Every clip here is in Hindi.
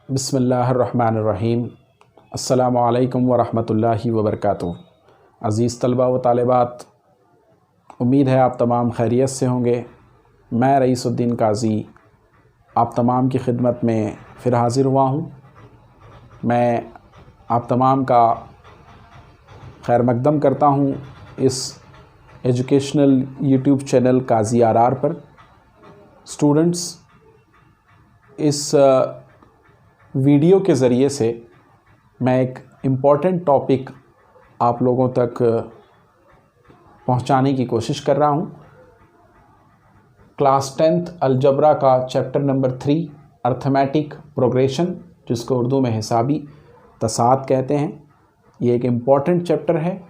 बिस्मिल्लाहिर्रहमानिर्रहीम। अस्सलामु अलैकुम वरहमतुल्लाहि वबरकातुहू। अज़ीज़ तलबा व तालिबात, उम्मीद है आप तमाम खैरियत से होंगे। मैं रईसुद्दीन काजी आप तमाम की खिदमत में फ़िर हाज़िर हुआ हूँ। मैं आप तमाम का खैर मकदम करता हूँ इस educational YouTube channel Kazi R पर। स्टूडेंट्स, इस वीडियो के ज़रिए से मैं एक इम्पॉर्टेंट टॉपिक आप लोगों तक पहुंचाने की कोशिश कर रहा हूं। क्लास 10th अलजबरा का चैप्टर नंबर 3 अर्थमेटिक प्रोग्रेशन, जिसको उर्दू में हिसाबी तसाद कहते हैं। ये एक इम्पॉर्टेंट चैप्टर है।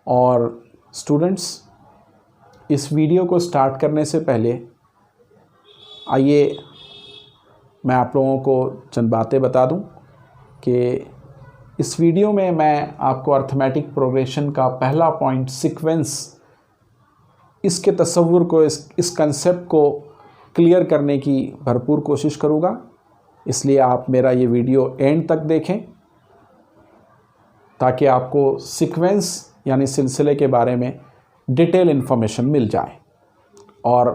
और स्टूडेंट्स, इस वीडियो को स्टार्ट करने से पहले आइए मैं आप लोगों को चंद बातें बता दूं कि इस वीडियो में मैं आपको अर्थमेटिक प्रोग्रेशन का पहला पॉइंट सीक्वेंस, इसके तसव्वुर को, इस कंसेप्ट को क्लियर करने की भरपूर कोशिश करूँगा। इसलिए आप मेरा ये वीडियो एंड तक देखें ताकि आपको सीक्वेंस यानी सिलसिले के बारे में डिटेल इन्फॉर्मेशन मिल जाए और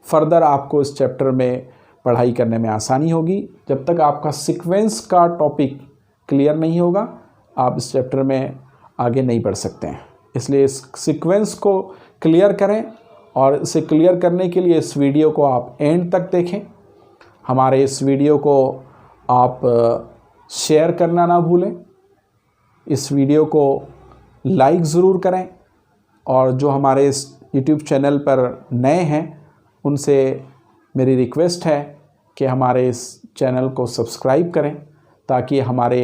फर्दर आपको इस चैप्टर में पढ़ाई करने में आसानी होगी। जब तक आपका सीक्वेंस का टॉपिक क्लियर नहीं होगा, आप इस चैप्टर में आगे नहीं बढ़ सकते हैं। इसलिए इस सीक्वेंस को क्लियर करें और इसे क्लियर करने के लिए इस वीडियो को आप एंड तक देखें। हमारे इस वीडियो को आप शेयर करना ना भूलें। इस वीडियो को लाइक ज़रूर करें और जो हमारे इस यूट्यूब चैनल पर नए हैं उनसे मेरी रिक्वेस्ट है कि हमारे इस चैनल को सब्सक्राइब करें ताकि हमारे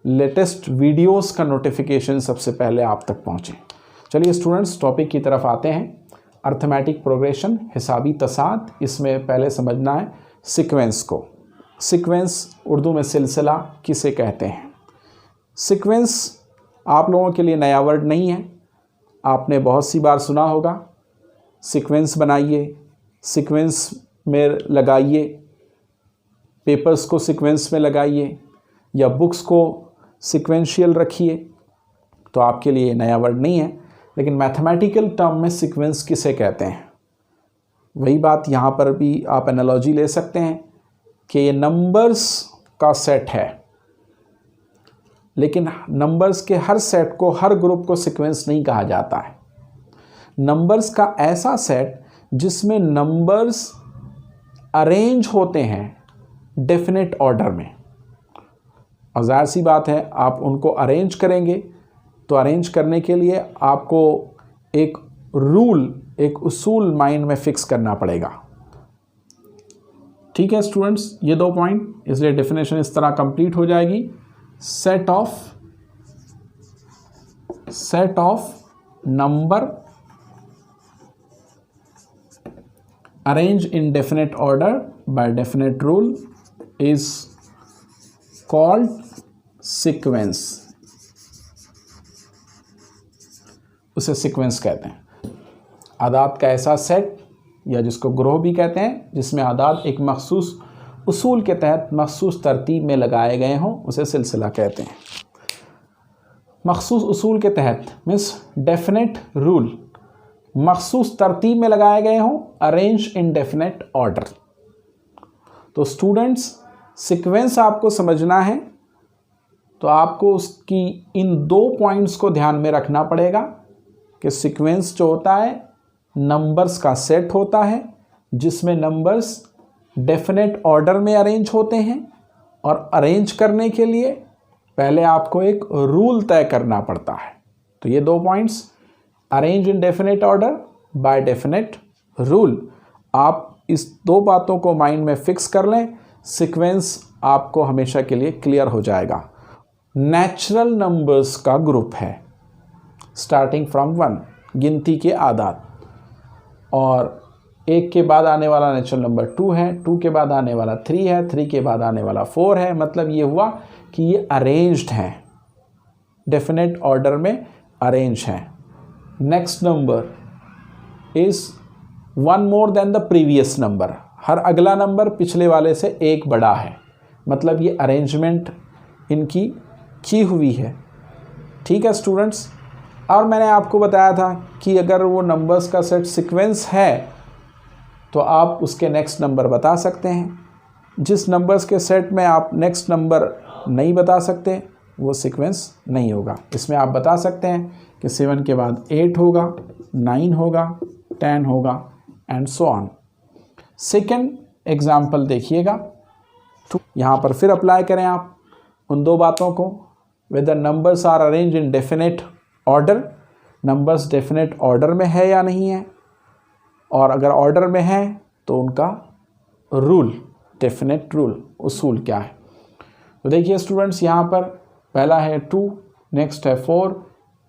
लेटेस्ट वीडियोस का नोटिफिकेशन सबसे पहले आप तक पहुंचे। चलिए स्टूडेंट्स, टॉपिक की तरफ आते हैं। अर्थमेटिक प्रोग्रेशन, हिसाबी तसाद। इसमें पहले समझना है सीक्वेंस को। सीक्वेंस उर्दू में सिलसिला किसे कहते हैं। सीक्वेंस आप लोगों के लिए नया वर्ड नहीं है, आपने बहुत सी बार सुना होगा। सीक्वेंस बनाइए, सीक्वेंस में लगाइए, पेपर्स को सीक्वेंस में लगाइए या बुक्स को सीक्वेंशियल रखिए, तो आपके लिए नया वर्ड नहीं है। लेकिन मैथमेटिकल टर्म में सीक्वेंस किसे कहते हैं, वही बात यहाँ पर भी आप एनालॉजी ले सकते हैं कि ये नंबर्स का सेट है, लेकिन नंबर्स के हर सेट को, हर ग्रुप को सीक्वेंस नहीं कहा जाता है। नंबर्स का ऐसा सेट जिसमें नंबर्स अरेंज होते हैं डेफिनेट ऑर्डर में। और ज़ाहिर सी बात है, आप उनको अरेंज करेंगे तो अरेंज करने के लिए आपको एक रूल, एक उसूल माइंड में फिक्स करना पड़ेगा। ठीक है स्टूडेंट्स, ये दो पॉइंट, इसलिए डेफिनेशन इस तरह कंप्लीट हो जाएगी। Set of number arranged in definite order by definite rule is called sequence। उसे सीक्वेंस कहते हैं। आदात का ऐसा सेट या जिसको ग्रोह भी कहते हैं, जिसमें आदात एक मखसूस उसूल के तहत मखसूस तरतीब में लगाए गए हों, उसे सिलसिला कहते हैं। मखसूस उसूल के तहत मीन्स डेफिनेट रूल, मखसूस तरतीब में लगाए गए हों, अरेंज इन डेफिनेट ऑर्डर। तो स्टूडेंट्स, सीक्वेंस आपको समझना है तो आपको उसकी इन दो पॉइंट्स को ध्यान में रखना पड़ेगा कि सीक्वेंस जो होता है नंबर्स का सेट होता है जिसमें नंबर्स डेफिनेट ऑर्डर में अरेंज होते हैं, और अरेंज करने के लिए पहले आपको एक रूल तय करना पड़ता है। तो ये दो points, arrange in definite order by definite rule, आप इस दो बातों को माइंड में फिक्स कर लें, सीक्वेंस आपको हमेशा के लिए क्लियर हो जाएगा। नेचुरल नंबर्स का ग्रुप है स्टार्टिंग फ्रॉम 1, गिनती के आदात, और 1 के बाद आने वाला नेचुरल नंबर 2 है, 2 के बाद आने वाला 3 है, 3 के बाद आने वाला 4 है। मतलब ये हुआ कि ये अरेंज्ड हैं, डेफिनेट ऑर्डर में अरेंज हैं। Next number is 1 more than the previous number। हर अगला नंबर पिछले वाले से एक बड़ा है, मतलब ये अरेंजमेंट इनकी की हुई है। ठीक है स्टूडेंट्स, और मैंने आपको बताया था कि अगर वो नंबर्स का सेट सीक्वेंस है तो आप उसके नेक्स्ट नंबर बता सकते हैं। जिस नंबर्स के सेट में आप नेक्स्ट नंबर नहीं बता सकते वो सीक्वेंस नहीं होगा। इसमें आप बता सकते हैं कि 7 के बाद 8 होगा, 9 होगा, 10 होगा and so on. Second example देखिएगा, तो यहाँ पर फिर अप्लाई करें आप उन दो बातों को। Whether numbers are arrange in definite order, numbers definite order में है या नहीं है, और अगर ऑर्डर में है तो उनका रूल, डेफिनेट रूल, उसूल क्या है। तो देखिए स्टूडेंट्स, यहाँ पर पहला है 2, नेक्स्ट है 4,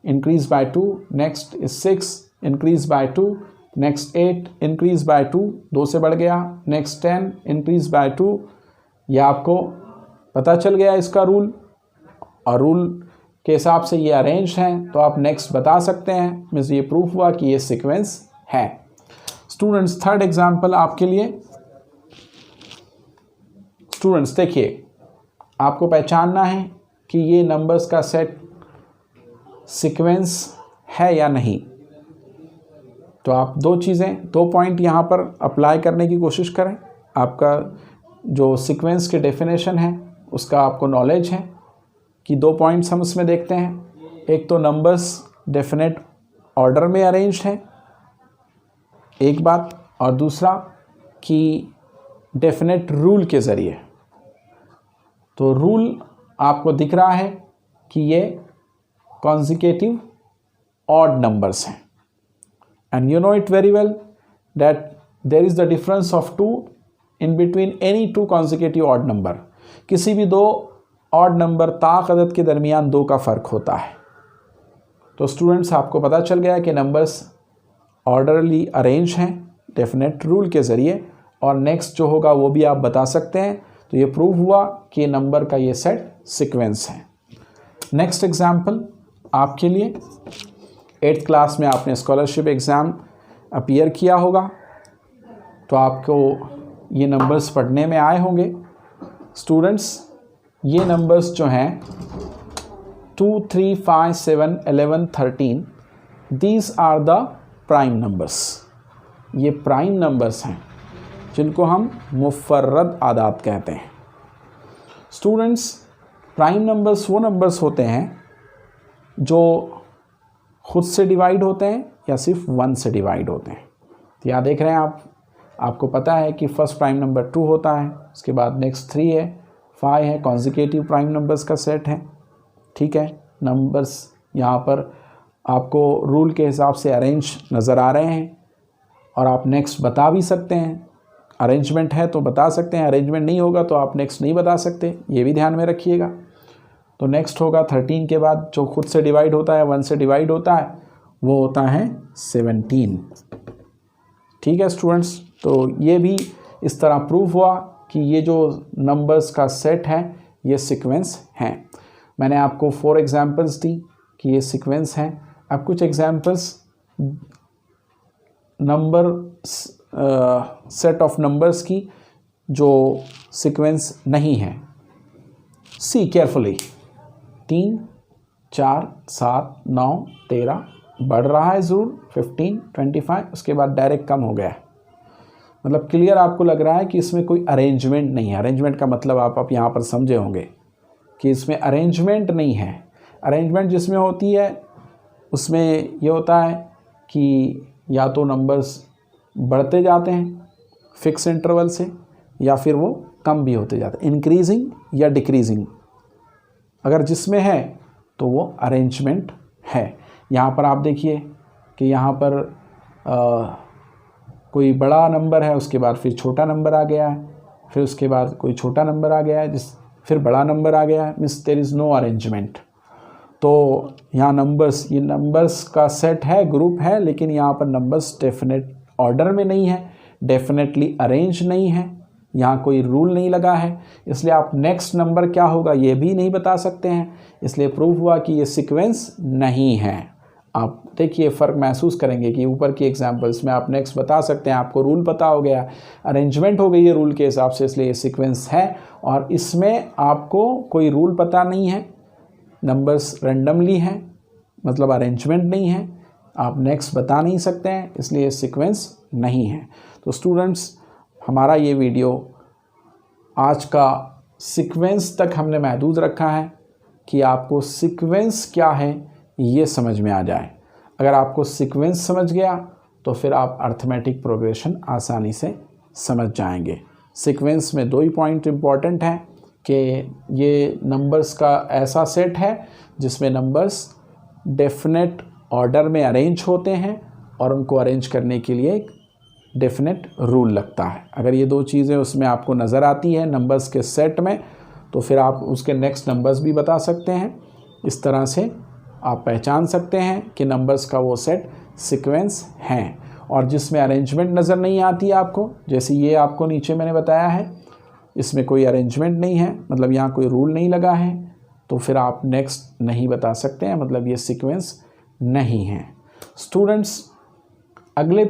increase by 2, next is 6, increase by 2, next 8, increase by 2, 2 से बढ़ गया, नेक्स्ट 10, इंक्रीज बाय 2। यह आपको पता चल गया इसका रूल, और रूल के हिसाब से ये अरेंज हैं, तो आप नेक्स्ट बता सकते हैं। मीन्स ये प्रूफ हुआ कि ये सीक्वेंस है। स्टूडेंट्स, थर्ड एग्जाम्पल आपके लिए। स्टूडेंट्स देखिए, आपको पहचानना है कि ये नंबर्स का सेट सीक्वेंस है या नहीं। तो आप दो पॉइंट यहाँ पर अप्लाई करने की कोशिश करें। आपका जो सीक्वेंस के डेफिनेशन है उसका आपको नॉलेज है कि 2 पॉइंट्स हम उसमें देखते हैं। एक तो नंबर्स डेफिनेट ऑर्डर में अरेंज्ड हैं, एक बात, और दूसरा कि डेफिनेट रूल के ज़रिए। तो रूल आपको दिख रहा है कि ये कॉन्जिक्यूटिव ऑड नंबर्स हैं, and you know it very well that there is the difference of 2 in between any 2 consecutive odd number. किसी भी 2 ऑड नंबर ताक अदद के दरमियान 2 का फ़र्क होता है। तो स्टूडेंट्स, आपको पता चल गया कि नंबर्स ऑर्डरली अरेंज हैं डेफिनेट रूल के ज़रिए, और नेक्स्ट जो होगा वो भी आप बता सकते हैं। तो ये प्रूव हुआ कि नंबर का ये सेट सीक्वेंस है। नेक्स्ट एग्जाम्पल आपके लिए, 8th क्लास में आपने स्कॉलरशिप एग्ज़ाम अपीयर किया होगा, तो आपको ये नंबर्स पढ़ने में आए होंगे। स्टूडेंट्स, ये नंबर्स जो हैं 2, 3, 5, 7, 11, 13, these are the prime numbers. ये प्राइम नंबर्स हैं जिनको हम मुफर्रद आदाद कहते हैं। स्टूडेंट्स, प्राइम नंबर्स वो नंबर्स होते हैं जो खुद से डिवाइड होते हैं या सिर्फ 1 से डिवाइड होते हैं। तो यहाँ देख रहे हैं आपको पता है कि फर्स्ट प्राइम नंबर 2 होता है, उसके बाद नेक्स्ट 3 है, 5 है, कॉन्जिक्यूटिव प्राइम नंबर्स का सेट है। ठीक है, नंबर्स यहाँ पर आपको रूल के हिसाब से अरेंज नज़र आ रहे हैं, और आप नेक्स्ट बता भी सकते हैं। अरेंजमेंट है तो बता सकते हैं, अरेंजमेंट नहीं होगा तो आप नेक्स्ट नहीं बता सकते, ये भी ध्यान में रखिएगा। तो नेक्स्ट होगा 13 के बाद जो खुद से डिवाइड होता है, 1 से डिवाइड होता है, वो होता है 17। ठीक है स्टूडेंट्स, तो ये भी इस तरह प्रूफ हुआ कि ये जो नंबर्स का सेट है ये सीक्वेंस हैं। मैंने आपको 4 एग्जांपल्स दी कि ये सीक्वेंस हैं। अब कुछ examples number set of numbers की जो सीक्वेंस नहीं है। सी केयरफुली, 3, 4, 7, 9, 13, बढ़ रहा है ज़रूर, 15, 25, उसके बाद डायरेक्ट कम हो गया है। मतलब क्लियर आपको लग रहा है कि इसमें कोई अरेंजमेंट नहीं है। अरेंजमेंट का मतलब आप यहाँ पर समझे होंगे कि इसमें अरेंजमेंट नहीं है। अरेंजमेंट जिसमें होती है उसमें ये होता है कि या तो नंबर्स बढ़ते जाते हैं फिक्स इंटरवल से, या फिर वो कम भी होते जाते हैं, इंक्रीजिंग या डिक्रीजिंग। अगर जिसमें है तो वो अरेंजमेंट है। यहाँ पर आप देखिए कि यहाँ पर कोई बड़ा नंबर है, उसके बाद फिर छोटा नंबर आ गया है, फिर उसके बाद कोई छोटा नंबर आ गया है, फिर बड़ा नंबर आ गया है। Means there is no arrangement. तो यहाँ नंबर्स, ये नंबर्स का सेट है, ग्रुप है, लेकिन यहाँ पर नंबर्स डेफिनेट ऑर्डर में नहीं है, डेफिनेटली अरेंज नहीं है, यहाँ कोई रूल नहीं लगा है, इसलिए आप नेक्स्ट नंबर क्या होगा ये भी नहीं बता सकते हैं। इसलिए प्रूफ हुआ कि ये सीक्वेंस नहीं है। आप देखिए फ़र्क महसूस करेंगे कि ऊपर की एग्जांपल्स में आप नेक्स्ट बता सकते हैं, आपको रूल पता हो गया, अरेंजमेंट हो गई है रूल के हिसाब से, इसलिए ये सीक्वेंस है। और इसमें आपको कोई रूल पता नहीं है, नंबर्स रेंडमली हैं, मतलब अरेंजमेंट नहीं है, आप नेक्स्ट बता नहीं सकते हैं, इसलिए सीक्वेंस नहीं है। तो स्टूडेंट्स, हमारा ये वीडियो आज का सीक्वेंस तक हमने महदूद रखा है कि आपको सीक्वेंस क्या है ये समझ में आ जाए। अगर आपको सीक्वेंस समझ गया तो फिर आप अर्थमेटिक प्रोग्रेशन आसानी से समझ जाएंगे। सीक्वेंस में 2 ही पॉइंट इम्पॉर्टेंट हैं कि ये नंबर्स का ऐसा सेट है जिसमें नंबर्स डेफिनेट ऑर्डर में अरेंज होते हैं और उनको अरेंज करने के लिए एक डेफिनेट रूल लगता है। अगर ये 2 चीज़ें उसमें आपको नज़र आती हैं नंबर्स के सेट में, तो फिर आप उसके नेक्स्ट नंबर्स भी बता सकते हैं। इस तरह से आप पहचान सकते हैं कि नंबर्स का वो सेट सीक्वेंस हैं। और जिसमें अरेंजमेंट नज़र नहीं आती है आपको, जैसे ये आपको नीचे मैंने बताया है, इसमें कोई अरेंजमेंट नहीं है, मतलब यहाँ कोई रूल नहीं लगा है, तो फिर आप नेक्स्ट नहीं बता सकते हैं, मतलब ये सीक्वेंस नहीं है। स्टूडेंट्स, अगले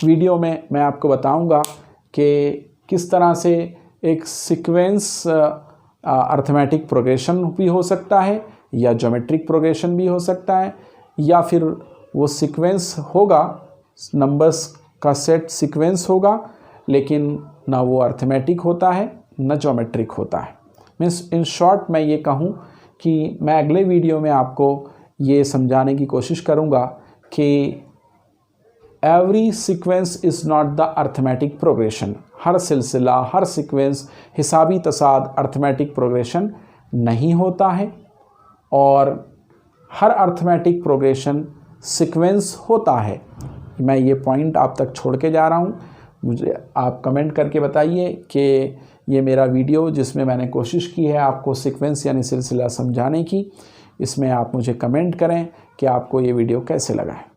वीडियो में मैं आपको बताऊंगा कि किस तरह से एक सीक्वेंस अर्थमेटिक प्रोग्रेशन भी हो सकता है या ज्योमेट्रिक प्रोग्रेशन भी हो सकता है, या फिर वो सीक्वेंस होगा, नंबर्स का सेट सीक्वेंस होगा, लेकिन ना वो अर्थमेटिक होता है ना ज्योमेट्रिक होता है। मीन्स इन शॉर्ट मैं ये कहूँ कि मैं अगले वीडियो में आपको ये समझाने की कोशिश करूँगा कि every sequence is not the arithmetic progression. हर सिलसिला, हर सीक्वेंस हिसाबी तसाद अर्थमेटिक प्रोग्रेशन नहीं होता है, और हर अर्थमेटिक प्रोग्रेशन सीक्वेंस होता है। मैं ये पॉइंट आप तक छोड़ के जा रहा हूँ। मुझे आप कमेंट करके बताइए कि ये मेरा वीडियो जिसमें मैंने कोशिश की है आपको सीक्वेंस यानी सिलसिला समझाने की, इसमें आप मुझे कमेंट करें कि आपको ये वीडियो कैसे लगा है।